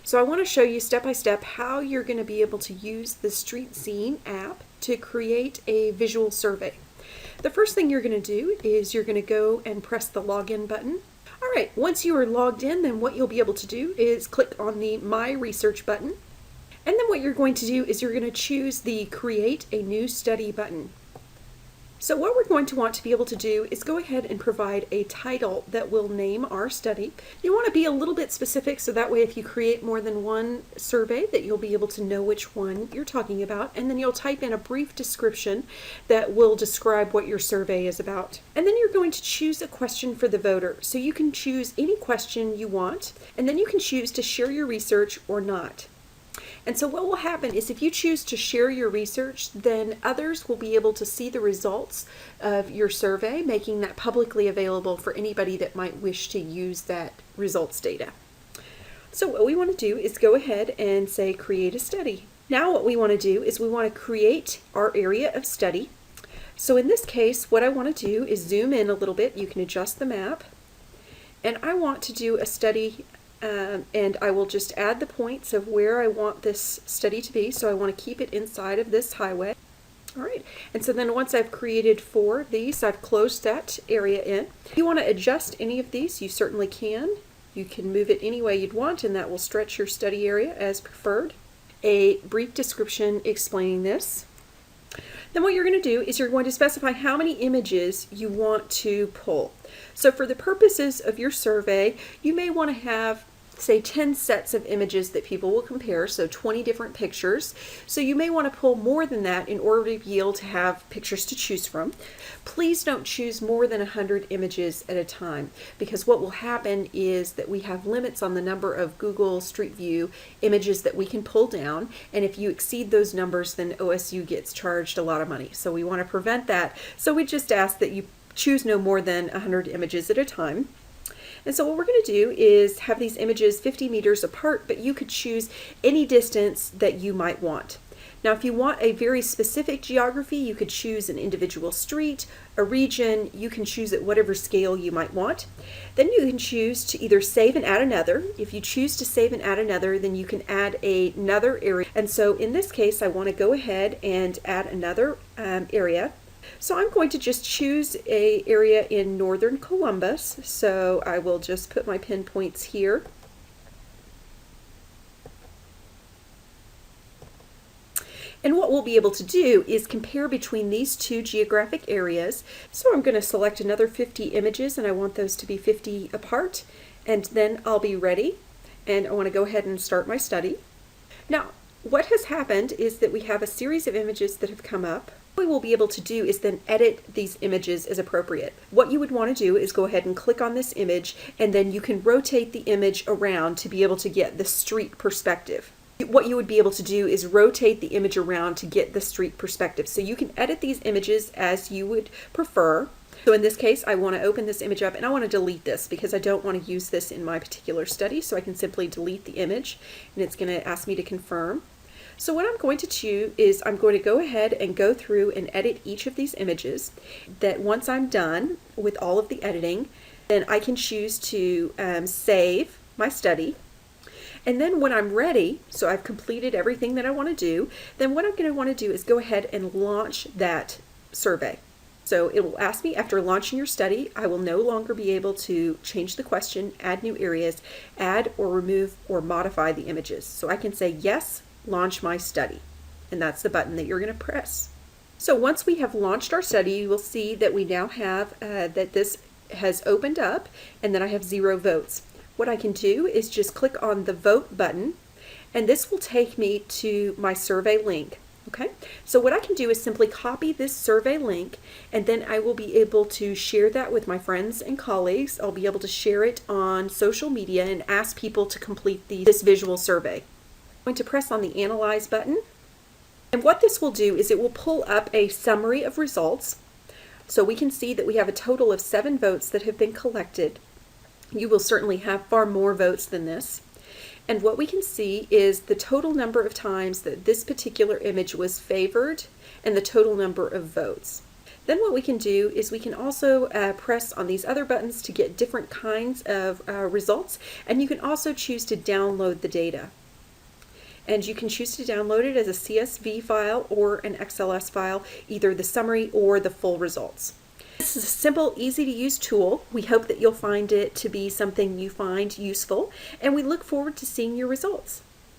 So I want to show you step by step how you're going to be able to use the StreetSeen app to create a visual survey. The first thing you're going to do is you're going to go and press the login button. All right, once you are logged in, then what you'll be able to do is click on the My Research button. And then what you're going to do is you're going to choose the Create a New Study button. So what we're going to want to be able to do is go ahead and provide a title that will name our study. You want to be a little bit specific so that way if you create more than one survey that you'll be able to know which one you're talking about, and then you'll type in a brief description that will describe what your survey is about. And then you're going to choose a question for the voter. So you can choose any question you want, and then you can choose to share your research or not. And so what will happen is if you choose to share your research, then others will be able to see the results of your survey, making that publicly available for anybody that might wish to use that results data. So what we want to do is go ahead and say create a study. Now what we want to do is we want to create our area of study. So in this case, what I want to do is zoom in a little bit. You can adjust the map. And I want to do a study and I will just add the points of where I want this study to be. So I want to keep it inside of this highway. All right, and so then once I've created 4 of these, I've closed that area in. If you want to adjust any of these, you certainly can. You can move it any way you'd want, and that will stretch your study area as preferred. A brief description explaining this. Then what you're going to do is you're going to specify how many images you want to pull. So for the purposes of your survey, you may want to have, say, 10 sets of images that people will compare, so 20 different pictures. So you may want to pull more than that in order to be able to have pictures to choose from. Please don't choose more than 100 images at a time, because what will happen is that we have limits on the number of Google Street View images that we can pull down, and if you exceed those numbers, then OSU gets charged a lot of money. So we want to prevent that. So we just ask that you choose no more than 100 images at a time. And so what we're going to do is have these images 50 meters apart, but you could choose any distance that you might want. Now, if you want a very specific geography, you could choose an individual street, a region. You can choose at whatever scale you might want. Then you can choose to either save and add another. If you choose to save and add another, then you can add another area. And so in this case, I want to go ahead and add another area. So I'm going to just choose an area in northern Columbus. So I will just put my pinpoints here. And what we'll be able to do is compare between these 2 geographic areas. So I'm going to select another 50 images, and I want those to be 50 apart. And then I'll be ready. And I want to go ahead and start my study. Now, what has happened is that we have a series of images that have come up. What we will be able to do is then edit these images as appropriate. What you would want to do is go ahead and click on this image, and then you can rotate the image around to be able to get the street perspective. What you would be able to do is rotate the image around to get the street perspective. So you can edit these images as you would prefer. So in this case, I want to open this image up, and I want to delete this because I don't want to use this in my particular study. So I can simply delete the image, and it's going to ask me to confirm. So what I'm going to do is I'm going to go ahead and go through and edit each of these images. That once I'm done with all of the editing, then I can choose to save my study. And then when I'm ready, so I've completed everything that I want to do, then what I'm going to want to do is go ahead and launch that survey. So it will ask me, after launching your study, I will no longer be able to change the question, add new areas, add or remove or modify the images. So I can say yes, launch my study, and that's the button that you're going to press. So once we have launched our study, you will see that we now have that this has opened up, and then I have 0 votes. What I can do is just click on the vote button, and this will take me to my survey link. Okay, so what I can do is simply copy this survey link, and then I will be able to share that with my friends and colleagues. I'll be able to share it on social media and ask people to complete this visual survey. I'm going to press on the Analyze button, and what this will do is it will pull up a summary of results. So we can see that we have a total of 7 votes that have been collected. You will certainly have far more votes than this. And what we can see is the total number of times that this particular image was favored and the total number of votes. Then what we can do is we can also press on these other buttons to get different kinds of results, and you can also choose to download the data. And you can choose to download it as a CSV file or an XLS file, either the summary or the full results. This is a simple, easy to use tool. We hope that you'll find it to be something you find useful, and we look forward to seeing your results.